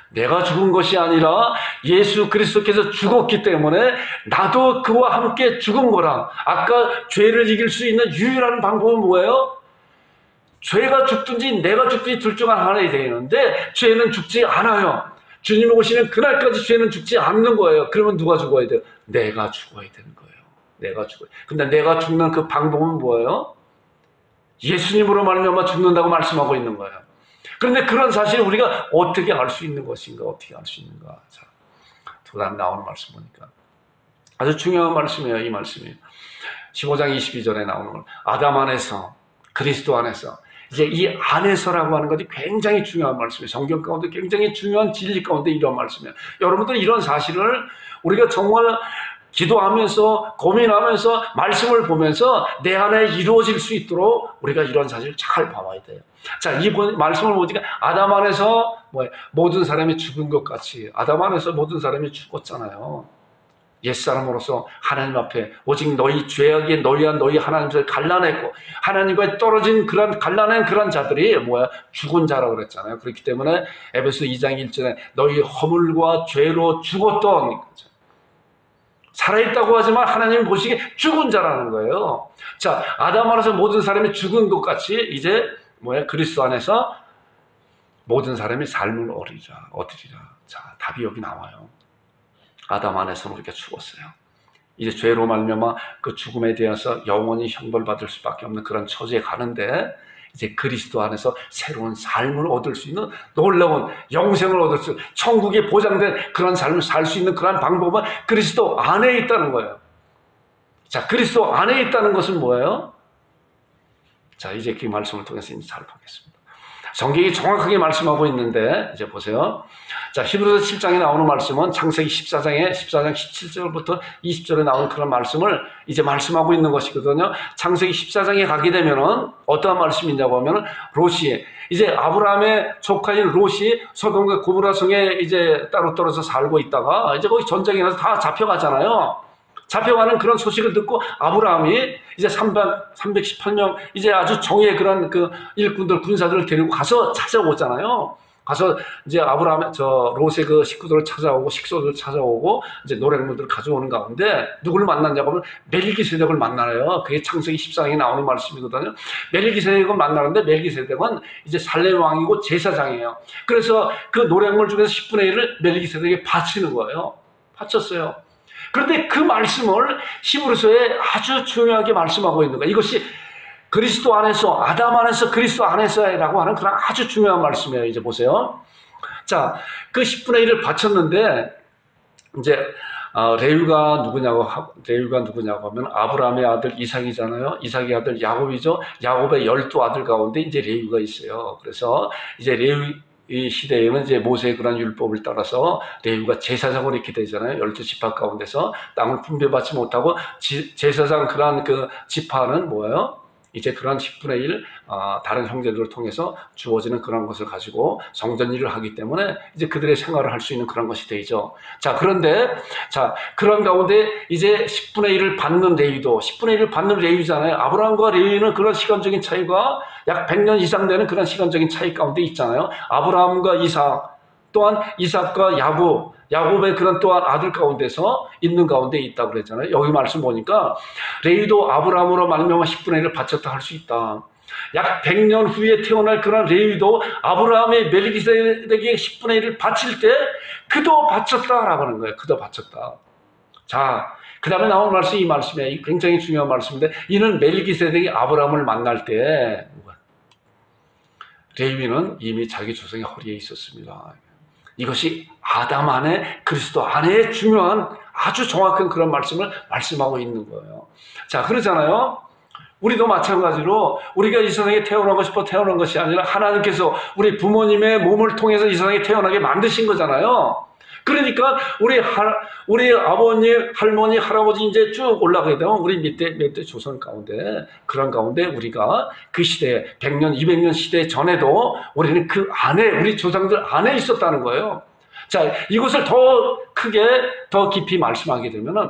내가 죽은 것이 아니라 예수 그리스도께서 죽었기 때문에 나도 그와 함께 죽은 거라. 아까 죄를 이길 수 있는 유일한 방법은 뭐예요? 죄가 죽든지 내가 죽든지 둘 중 하나에 되는데 죄는 죽지 않아요. 주님이 오시는 그날까지 죄는 죽지 않는 거예요. 그러면 누가 죽어야 돼요? 내가 죽어야 되는 거예요. 내가 죽어요. 근데 내가 죽는 그 방법은 뭐예요? 예수님으로 말미암아 죽는다고 말씀하고 있는 거예요. 그런데 그런 사실을 우리가 어떻게 알 수 있는 것인가? 어떻게 알 수 있는가? 자, 두 다음 나오는 말씀 보니까 아주 중요한 말씀이에요. 이 말씀이 15장 22절에 나오는 걸 아담 안에서 그리스도 안에서 이제 이 안에서라고 하는 것이 굉장히 중요한 말씀이에요. 성경 가운데 굉장히 중요한 진리 가운데 이런 말씀이에요. 여러분들 이런 사실을 우리가 정말 기도하면서 고민하면서 말씀을 보면서 내 안에 이루어질 수 있도록 우리가 이런 사실을 잘 봐와야 돼요. 자, 이 말씀을 보니까 아담 안에서 모든 사람이 죽은 것 같이 아담 안에서 모든 사람이 죽었잖아요. 옛사람으로서 하나님 앞에 오직 너희 죄악에 너희와 너희 하나님을 갈라내고 하나님과 떨어진 그런 갈라낸 그런 자들이 죽은 자라고 그랬잖아요. 그렇기 때문에 에베소 2장 1절에 너희 허물과 죄로 죽었던 살아있다고 하지만 하나님 보시기에 죽은 자라는 거예요. 자, 아담 안에서 모든 사람이 죽은 것 같이 이제 그리스도 안에서 모든 사람이 삶을 얻으리라. 자, 답이 여기 나와요. 아담 안에서는 우리가 죽었어요. 이제 죄로 말미암아 그 죽음에 대해서 영원히 형벌받을 수밖에 없는 그런 처지에 가는데 이제 그리스도 안에서 새로운 삶을 얻을 수 있는 놀라운 영생을 얻을 수 있는 천국에 보장된 그런 삶을 살 수 있는 그런 방법은 그리스도 안에 있다는 거예요. 자, 그리스도 안에 있다는 것은 뭐예요? 자, 이제 그 말씀을 통해서 이제 잘 보겠습니다. 성경이 정확하게 말씀하고 있는데 이제 보세요. 자, 히브리서 7장에 나오는 말씀은 창세기 14장 17절부터 20절에 나오는 그런 말씀을 이제 말씀하고 있는 것이거든요. 창세기 14장에 가게 되면은 어떠한 말씀이냐고 하면은 롯이 이제 아브라함의 조카인 롯이 소돔과 고모라 성에 이제 따로 떨어져 살고 있다가 이제 거기 전쟁이 나서 다 잡혀가잖아요. 잡혀가는 그런 소식을 듣고 아브라함이 이제 318명 이제 아주 정예 그런 그 일꾼들 군사들을 데리고 가서 찾아오잖아요. 가서 이제 롯의 그 식구들을 찾아오고 식소들을 찾아오고 이제 노랫물들을 가져오는 가운데 누구를 만났냐고 하면 멜기세덱을 만나요. 그게 창세기 14장에 나오는 말씀이거든요. 멜기세덱을 만나는데 멜기세덱은 이제 살렘 왕이고 제사장이에요. 그래서 그 노랫물 중에서 10분의 1을 멜기세덱에게 바치는 거예요. 바쳤어요. 그런데 그 말씀을 히브리서에 아주 중요하게 말씀하고 있는 거예요. 이것이 그리스도 안에서 아담 안에서 그리스도 안에서라고 하는 그런 아주 중요한 말씀이에요. 이제 보세요. 자, 그 10분의 1을 바쳤는데 이제 레위가 누구냐고 하면 아브라함의 아들 이삭이잖아요. 이삭의 아들 야곱이죠. 야곱의 12아들 가운데 이제 레위가 있어요. 그래서 이제 레위 이 시대에는 이제 모세의 그런 율법을 따라서 레위가 제사장으로 이렇게 되잖아요. 12지파 가운데서 땅을 분배받지 못하고 제사장 그런 그 지파는 뭐예요? 이제 그런 10분의 1 다른 형제들을 통해서 주어지는 그런 것을 가지고 성전 일을 하기 때문에 이제 그들의 생활을 할 수 있는 그런 것이 되죠. 자, 그런데 자, 그런 가운데 이제 10분의 1을 받는 레위도 10분의 1을 받는 레위잖아요. 아브라함과 레위는 그런 시간적인 차이가 약 100년 이상 되는 그런 시간적인 차이 가운데 있잖아요. 아브라함과 이삭 또한 이삭과 야곱의 그런 또한 아들 가운데서 있는 가운데 있다고 그랬잖아요. 여기 말씀 보니까 레위도 아브라함으로 말미암아 10분의 1을 바쳤다 할 수 있다. 약 100년 후에 태어날 그런 레위도 아브라함의 멜기세덱에게 10분의 1을 바칠 때 그도 바쳤다라고 하는 거예요. 그도 바쳤다. 자, 그 다음에 나온 말씀이 이 말씀이에요. 굉장히 중요한 말씀인데 이는 멜기세덱이 아브라함을 만날 때 레위는 이미 자기 조상의 허리에 있었습니다. 이것이 아담 안에 그리스도 안에 중요한 아주 정확한 그런 말씀을 말씀하고 있는 거예요. 자, 그러잖아요. 우리도 마찬가지로 우리가 이 세상에 태어나고 싶어 태어난 것이 아니라 하나님께서 우리 부모님의 몸을 통해서 이 세상에 태어나게 만드신 거잖아요. 그러니까 우리 아버님, 할머니, 할아버지 이제 쭉 올라가게 되면 우리 밑에 조선 가운데, 그런 가운데 우리가 그 시대에 100년, 200년 시대 전에도 우리는 그 안에, 우리 조상들 안에 있었다는 거예요. 자, 이것을 더 크게, 더 깊이 말씀하게 되면은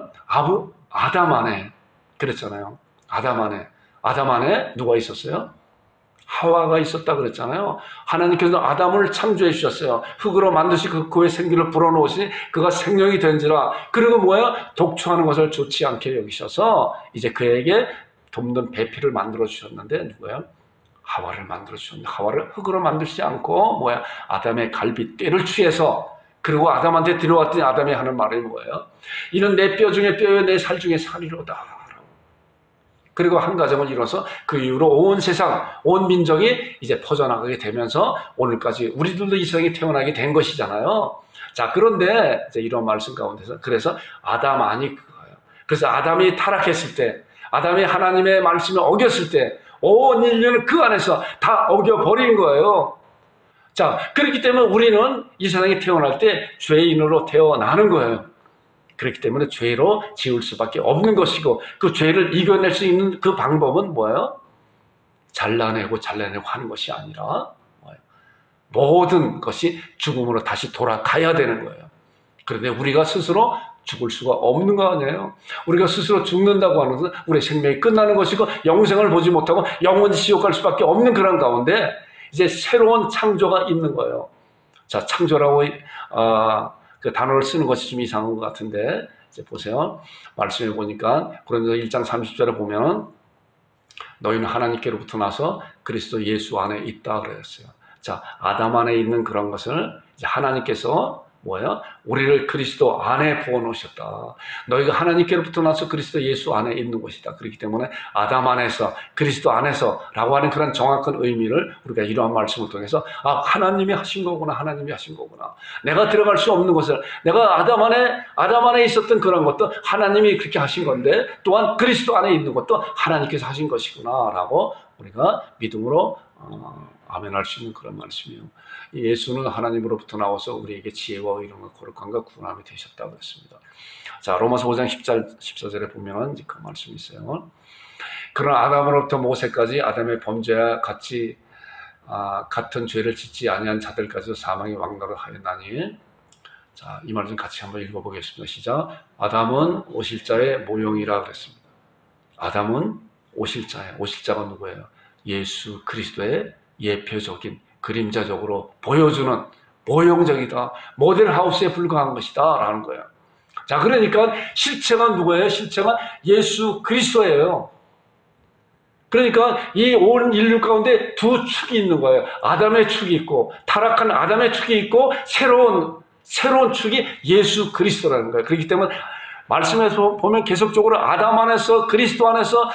아담 안에, 그랬잖아요. 아담 안에 누가 있었어요? 하와가 있었다 그랬잖아요. 하나님께서 아담을 창조해 주셨어요. 흙으로 만드시 그의 생기를 불어넣으시니 그가 생명이 된지라. 그리고 뭐야? 독초하는 것을 좋지 않게 여기셔서 이제 그에게 돕는 배필을 만들어 주셨는데 누구예요? 하와를 만들어 주셨는데 하와를 흙으로 만들지 않고 뭐야? 아담의 갈빗대를 취해서, 그리고 아담한테 들어왔더니 아담이 하는 말이 뭐예요? 이는 내 뼈 중에 뼈요 내 살 중에 살이로다. 그리고 한 가정을 이뤄서 그 이후로 온 세상, 온 민족이 이제 퍼져나가게 되면서 오늘까지 우리들도 이 세상에 태어나게 된 것이잖아요. 자, 그런데 이제 이런 말씀 가운데서 그래서 아담 안이 그거예요. 그래서 아담이 타락했을 때, 아담이 하나님의 말씀을 어겼을 때 온 인류는 그 안에서 다 어겨버린 거예요. 자, 그렇기 때문에 우리는 이 세상에 태어날 때 죄인으로 태어나는 거예요. 그렇기 때문에 죄로 지을 수밖에 없는 것이고, 그 죄를 이겨낼 수 있는 그 방법은 뭐예요? 잘라내고 하는 것이 아니라 뭐예요? 모든 것이 죽음으로 다시 돌아가야 되는 거예요. 그런데 우리가 스스로 죽을 수가 없는 거 아니에요? 우리가 스스로 죽는다고 하는 것은 우리의 생명이 끝나는 것이고 영생을 보지 못하고 영원히 지옥 갈 수밖에 없는 그런 가운데 이제 새로운 창조가 있는 거예요. 자, 창조라고 그 단어를 쓰는 것이 좀 이상한 것 같은데, 이제 보세요. 말씀해 보니까 고린도서 1장 30절에 보면 너희는 하나님께로부터 나서 그리스도 예수 안에 있다 그랬어요. 자, 아담 안에 있는 그런 것을 이제 하나님께서 뭐예요? 우리를 그리스도 안에 부어놓으셨다. 너희가 하나님께로부터 나서 그리스도 예수 안에 있는 것이다. 그렇기 때문에 아담 안에서, 그리스도 안에서 라고 하는 그런 정확한 의미를 우리가 이러한 말씀을 통해서 하나님이 하신 거구나, 하나님이 하신 거구나. 내가 들어갈 수 없는 것을, 내가 아담 안에 있었던 그런 것도 하나님이 그렇게 하신 건데, 또한 그리스도 안에 있는 것도 하나님께서 하신 것이구나 라고 우리가 믿음으로 아멘할 수 있는 그런 말씀이에요. 예수는 하나님으로부터 나와서 우리에게 지혜와 의로움과 거룩함과 구원함이 되셨다고 그랬습니다. 자, 로마서 5장 14절에 보면 그 말씀이 있어요. 그러나 아담으로부터 모세까지 아담의 범죄와 같은 죄를 짓지 아니한 자들까지도 사망의 왕노를 하였나니. 자, 이 말 좀 같이 한번 읽어보겠습니다. 시작. 아담은 오실자의 모형이라 그랬습니다. 아담은 오실자예요. 오실자가 누구예요? 예수 그리스도의 예표적인, 그림자적으로 보여주는 모형적이다, 모델하우스에 불과한 것이다 라는 거예요. 자, 그러니까 실체가 누구예요? 실체가 예수 그리스도예요. 그러니까 이 온 인류 가운데 두 축이 있는 거예요. 아담의 축이 있고, 타락한 아담의 축이 있고, 새로운 축이 예수 그리스도라는 거예요. 그렇기 때문에 말씀에서 보면 계속적으로 아담 안에서, 그리스도 안에서,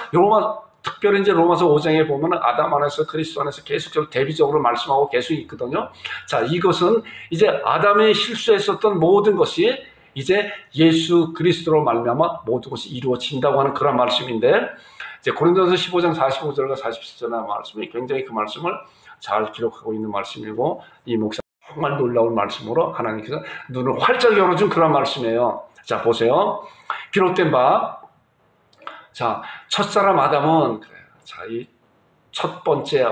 특별히 이제 로마서 5장에 보면 아담 안에서 그리스도 안에서 계속적으로 대비적으로 말씀하고 계속 있거든요. 자, 이것은 이제 아담의 실수했었던 모든 것이 이제 예수 그리스도로 말미암아 모든 것이 이루어진다고 하는 그런 말씀인데, 이제 고린도서 15장 45절과 47절의 말씀이 굉장히 그 말씀을 잘 기록하고 있는 말씀이고, 이 목사 정말 놀라운 말씀으로 하나님께서 눈을 활짝 열어준 그런 말씀이에요. 자, 보세요. 기록된 바, 자, 첫사람 아담은, 자, 이 첫 번째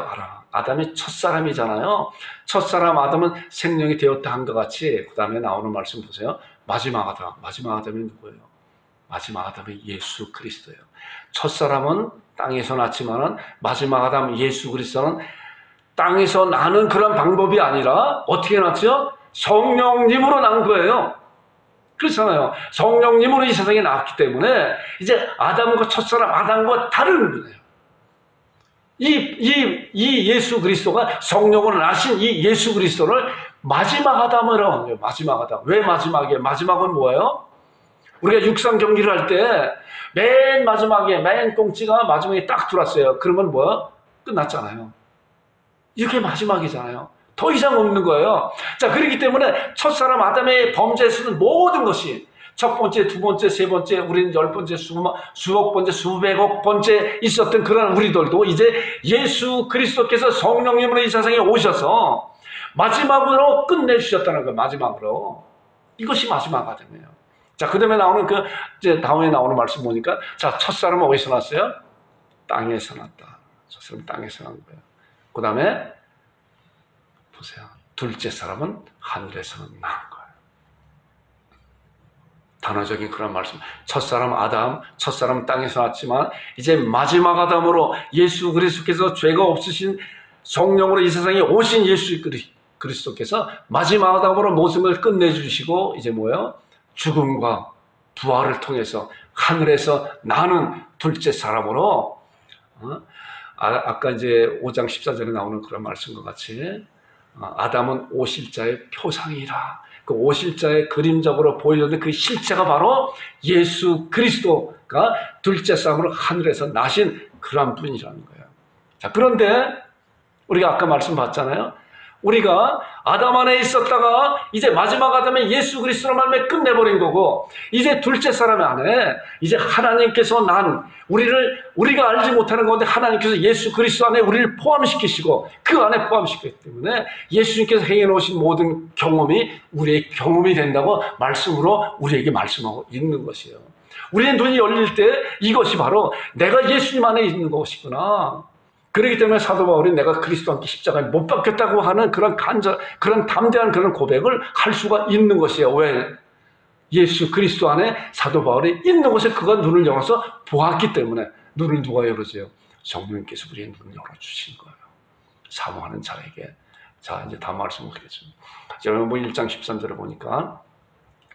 아담이 첫사람이잖아요. 첫사람 아담은 생명이 되었다 한 것 같이, 그 다음에 나오는 말씀 보세요. 마지막 아담이 누구예요? 마지막 아담이 예수 그리스도예요. 첫사람은 땅에서 났지만은 마지막 아담 예수 그리스도는 땅에서 나는 그런 방법이 아니라 어떻게 났죠? 성령님으로 난 거예요. 그렇잖아요. 성령님으로 이 세상에 나왔기 때문에 이제 아담과 첫사람 아담과 다른 분이에요. 이 예수 그리스도가 성령으로 나신 이 예수 그리스도를 마지막 아담이라고 하는 거예요. 마지막 아담. 왜 마지막이에요? 마지막은 뭐예요? 우리가 육상 경기를 할 때 맨 마지막에, 맨 꽁치가 마지막에 딱 들어왔어요. 그러면 뭐야? 끝났잖아요. 이렇게 마지막이잖아요. 더 이상 없는 거예요. 자, 그렇기 때문에 첫사람 아담의 범죄에서는 모든 것이 첫 번째, 두 번째, 세 번째, 우리는 열 번째, 수억 번째, 수백억 번째 있었던 그런 우리들도 이제 예수 그리스도께서 성령님으로 이 세상에 오셔서 마지막으로 끝내주셨다는 거예요. 마지막으로. 이것이 마지막 아담이에요. 자, 그 다음에 나오는 이제 다음에 나오는 말씀 보니까, 자, 첫사람은 어디서 났어요? 땅에서 났다. 첫사람은 땅에서 난 거예요. 그 다음에, 보세요. 둘째 사람은 하늘에서 난 거예요. 단어적인 그런 말씀. 첫사람 아담, 첫사람은 땅에서 났지만, 이제 마지막 아담으로 예수 그리스도께서 죄가 없으신 성령으로 이 세상에 오신 예수 그리스도께서 마지막 아담으로 모습을 끝내주시고, 이제 뭐예요? 죽음과 부활을 통해서 하늘에서 나는 둘째 사람으로, 아까 이제 5장 14절에 나오는 그런 말씀과 같이, 아담은 오실자의 표상이라. 그 오실자의 그림적으로 보여줬던 그 실체가 바로 예수 그리스도가 둘째 사람으로 하늘에서 나신 그러한 분이라는 거예요. 자, 그런데 우리가 아까 말씀 봤잖아요. 우리가 아담 안에 있었다가 이제 마지막 아담의 예수 그리스도로 말미암아 끝내버린 거고, 이제 둘째 사람 안에 이제 하나님께서 우리가 알지 못하는 가운데 하나님께서 예수 그리스도 안에 우리를 포함시키시고 그 안에 포함시켰기 때문에 예수님께서 행해 놓으신 모든 경험이 우리의 경험이 된다고 말씀으로 우리에게 말씀하고 있는 것이에요. 우리의 눈이 열릴 때 이것이 바로 내가 예수님 안에 있는 것이구나. 그렇기 때문에 사도 바울이 내가 그리스도와 함께 십자가에 못 박혔다고 하는 그런 담대한 그런 고백을 할 수가 있는 것이에요. 왜? 예수 그리스도 안에 사도 바울이 있는 곳에 그가 눈을 열어서 보았기 때문에. 눈을 누가 열어줘요? 성령님께서 우리의 눈을 열어주신 거예요. 사모하는 자에게. 자, 이제 다음 말씀을 드리겠습니다. 여러분 1장 13절을 보니까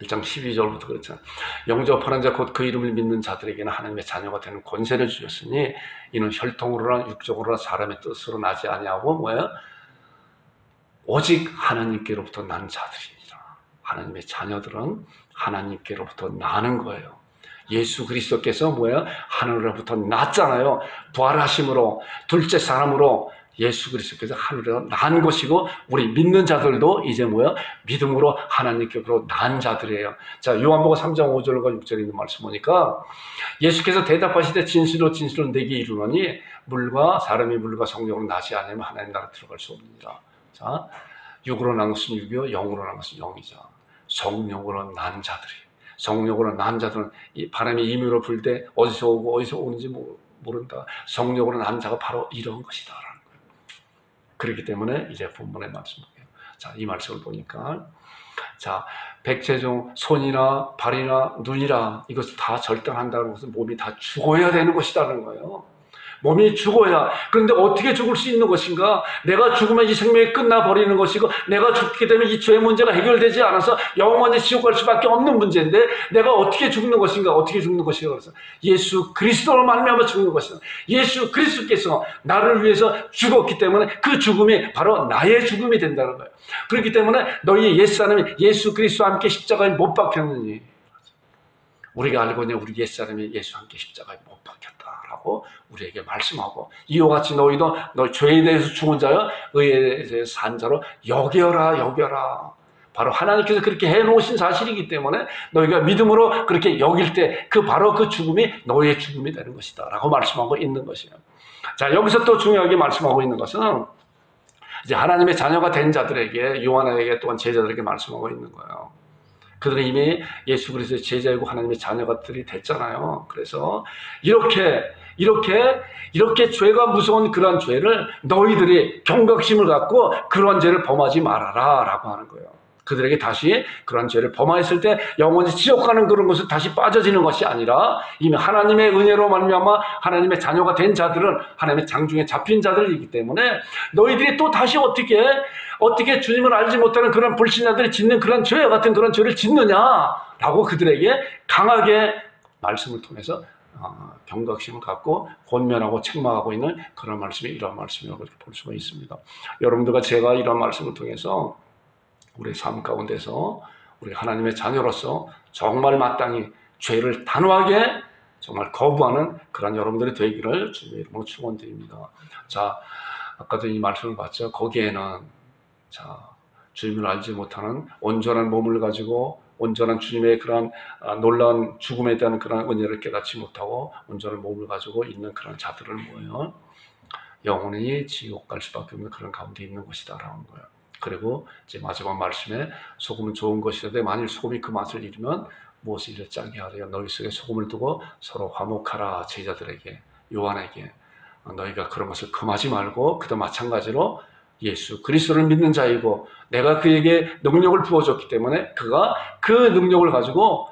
1장 12절부터 그렇잖아요. 영접하는 자 곧 그 이름을 믿는 자들에게는 하나님의 자녀가 되는 권세를 주셨으니 이는 혈통으로나 육적으로나 사람의 뜻으로 나지 아니하고 뭐예요? 오직 하나님께로부터 난 자들이니라. 하나님의 자녀들은 하나님께로부터 나는 거예요. 예수 그리스도께서 뭐예요? 하늘로부터 났잖아요. 부활하심으로 둘째 사람으로 예수 그리스도께서 하늘에서 난 것이고, 우리 믿는 자들도 이제 뭐야? 믿음으로 하나님께로 난 자들이에요. 자, 요한복음 3장 5절과 6절에 있는 말씀 보니까 예수께서 대답하시되 진실로 내게 이르노니 사람이 물과 성령으로 나지 않으면 하나님 나라 들어갈 수 없느니라. 자, 육으로 난 것은 육이요 영으로 난 것은 영이자. 성령으로 난 자들이. 성령으로 난 자들은 이 바람이 임의로 불 때 어디서 오고 어디서 오는지 모른다. 성령으로 난 자가 바로 이런 것이다. 그렇기 때문에 이제 본문의 말씀이에요. 자, 이 말씀을 보니까, 자, 백체중 손이나 발이나 눈이라 이것을 다 절단한다는 것은 몸이 다 죽어야 되는 것이라는 거예요. 몸이 죽어야. 그런데 어떻게 죽을 수 있는 것인가? 내가 죽으면 이 생명이 끝나버리는 것이고, 내가 죽게 되면 이 죄의 문제가 해결되지 않아서 영원히 지옥 갈 수밖에 없는 문제인데, 내가 어떻게 죽는 것인가? 어떻게 죽는 것인가? 그래서 예수 그리스도로 말미암아 죽는 것이다. 예수 그리스도께서 나를 위해서 죽었기 때문에 그 죽음이 바로 나의 죽음이 된다는 거예요. 그렇기 때문에 너희 옛사람이 예수 그리스도와 함께 십자가에 못 박혔느니, 우리가 알고 있는 우리 옛사람이 예수와 함께 십자가에 못 박혔다라고 우리에게 말씀하고, 이와 같이 너희도 너 죄에 대해서 죽은 자여 의에 대해서 산 자로 여겨라. 바로 하나님께서 그렇게 해놓으신 사실이기 때문에 너희가 믿음으로 그렇게 여길 때 바로 그 죽음이 너희의 죽음이 되는 것이다 라고 말씀하고 있는 것이에요. 자, 여기서 또 중요하게 말씀하고 있는 것은 이제 하나님의 자녀가 된 자들에게, 요한에게 또한 제자들에게 말씀하고 있는 거예요. 그들은 이미 예수 그리스도의 제자이고 하나님의 자녀들이 됐잖아요. 그래서 이렇게 죄가 무서운 그런 죄를 너희들이 경각심을 갖고 그런 죄를 범하지 말아라 라고 하는 거예요. 그들에게 다시 그런 죄를 범하였을 때 영원히 지옥 가는 그런 것을 다시 빠져지는 것이 아니라, 이미 하나님의 은혜로 말미암아 하나님의 자녀가 된 자들은 하나님의 장중에 잡힌 자들이기 때문에 너희들이 또 다시 어떻게 주님을 알지 못하는 그런 불신자들이 짓는 그런 죄와 같은 그런 죄를 짓느냐라고 그들에게 강하게 말씀을 통해서 경각심을 갖고 권면하고 책망하고 있는 그런 말씀이 이런 말씀이라고 그렇게 볼 수가 있습니다. 여러분들과 제가 이런 말씀을 통해서 우리 삶 가운데서 우리 하나님의 자녀로서 정말 마땅히 죄를 단호하게 정말 거부하는 그런 여러분들이 되기를 주님의 이름으로 축원드립니다. 자, 아까도 이 말씀을 봤죠. 거기에는 자, 주님을 알지 못하는 온전한 몸을 가지고 온전한 주님의 그런 놀라운 죽음에 대한 그런 은혜를 깨닫지 못하고 온전한 몸을 가지고 있는 그런 자들을 뭐예요? 영원히 지옥 갈 수밖에 없는 그런 가운데 있는 것이다라는 거예요. 그리고 이제 마지막 말씀에 소금은 좋은 것이라되 만일 소금이 그 맛을 잃으면 무엇을 이를 짜게 하려 너희 속에 소금을 두고 서로 화목하라. 제자들에게, 요한에게 너희가 그런 것을 금하지 말고 그도 마찬가지로 예수 그리스도를 믿는 자이고 내가 그에게 능력을 부어줬기 때문에 그가 그 능력을 가지고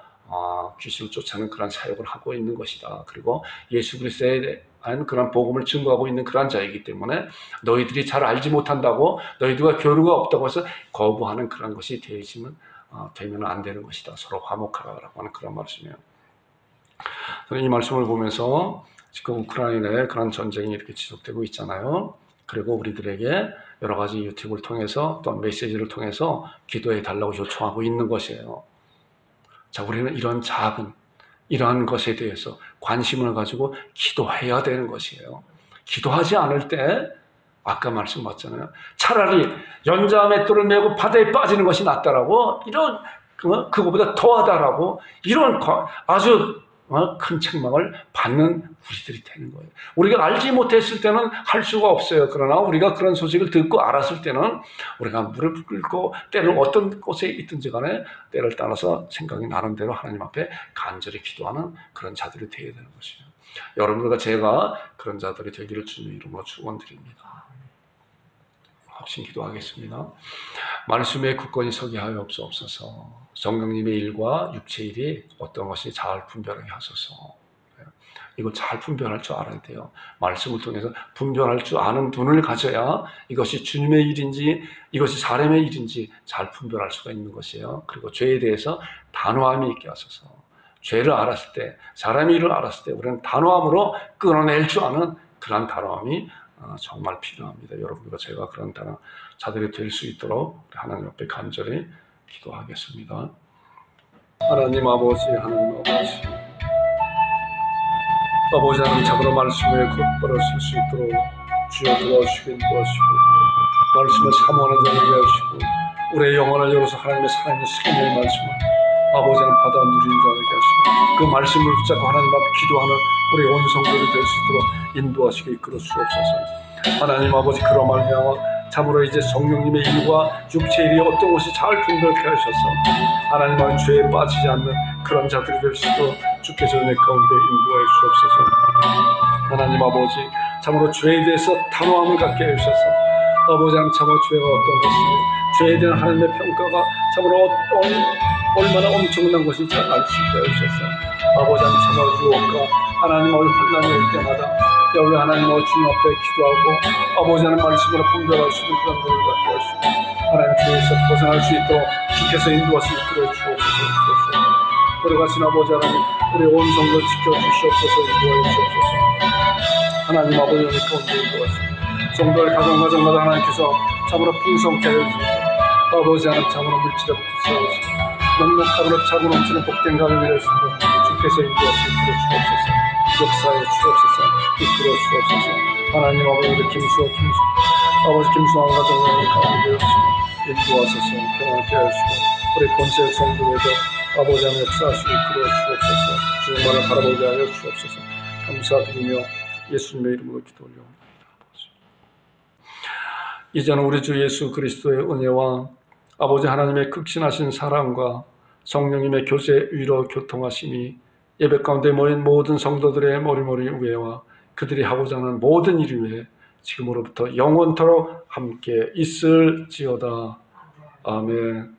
귀신을 쫓아내는 그런 사역을 하고 있는 것이다. 그리고 예수 그리스도에 대한 그런 복음을 증거하고 있는 그런 자이기 때문에 너희들이 잘 알지 못한다고 너희들과 교류가 없다고 해서 거부하는 그런 것이 되면 안 되는 것이다. 서로 화목하라라고 하는 그런 말씀이에요. 저는 이 말씀을 보면서 지금 우크라이나에 그런 전쟁이 이렇게 지속되고 있잖아요. 그리고 우리들에게 여러 가지 유튜브를 통해서 또 메시지를 통해서 기도해 달라고 요청하고 있는 것이에요. 자, 우리는 이러한 것에 대해서 관심을 가지고 기도해야 되는 것이에요. 기도하지 않을 때 아까 말씀드렸잖아요. 차라리 연자 맷돌을 메고 바다에 빠지는 것이 낫다라고 이런 그거보다 더하다라고 이런 아주 큰 책망을 받는 우리들이 되는 거예요. 우리가 알지 못했을 때는 할 수가 없어요. 그러나 우리가 그런 소식을 듣고 알았을 때는 우리가 무릎을 꿇고 때는 어떤 곳에 있든지 간에 때를 따라서 생각이 나는 대로 하나님 앞에 간절히 기도하는 그런 자들이 되어야 되는 것이에요. 여러분들과 제가 그런 자들이 되기를 주님의 이름으로 축원드립니다. 합심 기도하겠습니다. 말씀에 굳건히 서게 하여 없소서. 성령님의 일과 육체의 일이 어떤 것이 잘 분별하게 하소서. 이걸 잘 분별할 줄 알아야 돼요. 말씀을 통해서 분별할 줄 아는 눈을 가져야 이것이 주님의 일인지 이것이 사람의 일인지 잘 분별할 수가 있는 것이에요. 그리고 죄에 대해서 단호함이 있게 하소서. 죄를 알았을 때, 사람의 일을 알았을 때 우리는 단호함으로 끊어낼 줄 아는 그런 단호함이 정말 필요합니다. 여러분과 제가 그런 자들이 될 수 있도록 하나님 앞에 간절히 기도하겠습니다. 하나님 아버지, 하나님 아버지, 아버지 하나님 참으로 말씀에 곧바로 쓸 수 있도록 주여 도와주시고 인도하시고 말씀을 사모하는 자들에게 하시고 우리의 영혼을 열어서 하나님의 살아있는 생명의 말씀을 아버지 하나님 받아 누리는 자들에게 하시고 그 말씀을 붙잡고 하나님 앞에 기도하는 우리 온 성도들이 될 수 있도록 인도하시고 이끌어 주옵소서. 하나님 아버지 그로 말미암아 참으로 이제 성령님의 일과 육체의 일이 어떤 것이 잘 분별케 하셔서 하나님 아버지 죄에 빠지지 않는 그런 자들이 될 수 있도록 주께서 내 가운데 인도하여 주옵소서. 하나님 아버지 참으로 죄에 대해서 단호함을 갖게 해주셔서 아버지 하나님 참으로 죄가 어떤 것이 죄에 대한 하나님의 평가가 참으로 얼마나 엄청난 것이 잘 알 수 있게 해주셔서 아버지 하나님 참으로 유혹과 하나님 아버지 환난이 올 때마다 여기 하나님 주님 앞에 기도하고 아버지 하나님 말씀으로 분별할 수 있는 그런 눈을 갖게 하시고 하나님 죄에서 벗어날 수 있도록 주께서 인도하시고 이끌어 주옵소서. 걸어가신 아버지 하나님 우리 온 성도 지켜주시옵소서. 인도하여 주옵소서. 하나님 아버지 우리 가운데 인도하시고 성도의 가정마다 하나님께서 참으로 풍성케 하여 주셔서 아버지 하나님 참으로 물질에부터 세우시고 넉넉하고 차고 넘치는 복된 가정이 될 수 있도록 주께서 인도하시고 이끌어 주옵소서. 역사에 주옵소서. 이끌어 주옵소서. 하나님 아버지 우리 아버지 김수환 가정의 가운데 되어주시고 인도하소서. 평안케 하시고 우리 권세 성도에도 아버지 하나님 역사하시고 이끌어 주옵소서. 주님만을 바라보게 하여 주옵소서. 감사드리며 예수님의 이름으로 기도 올려옵니다. 이제는 우리 주 예수 그리스도의 은혜와 아버지 하나님의 극신하신 사랑과 성령님의 교제 위로 교통하심이 예배 가운데 모인 모든 성도들의 머리머리 위에와 그들이 하고자 하는 모든 일 위에 지금으로부터 영원토록 함께 있을지어다. 아멘.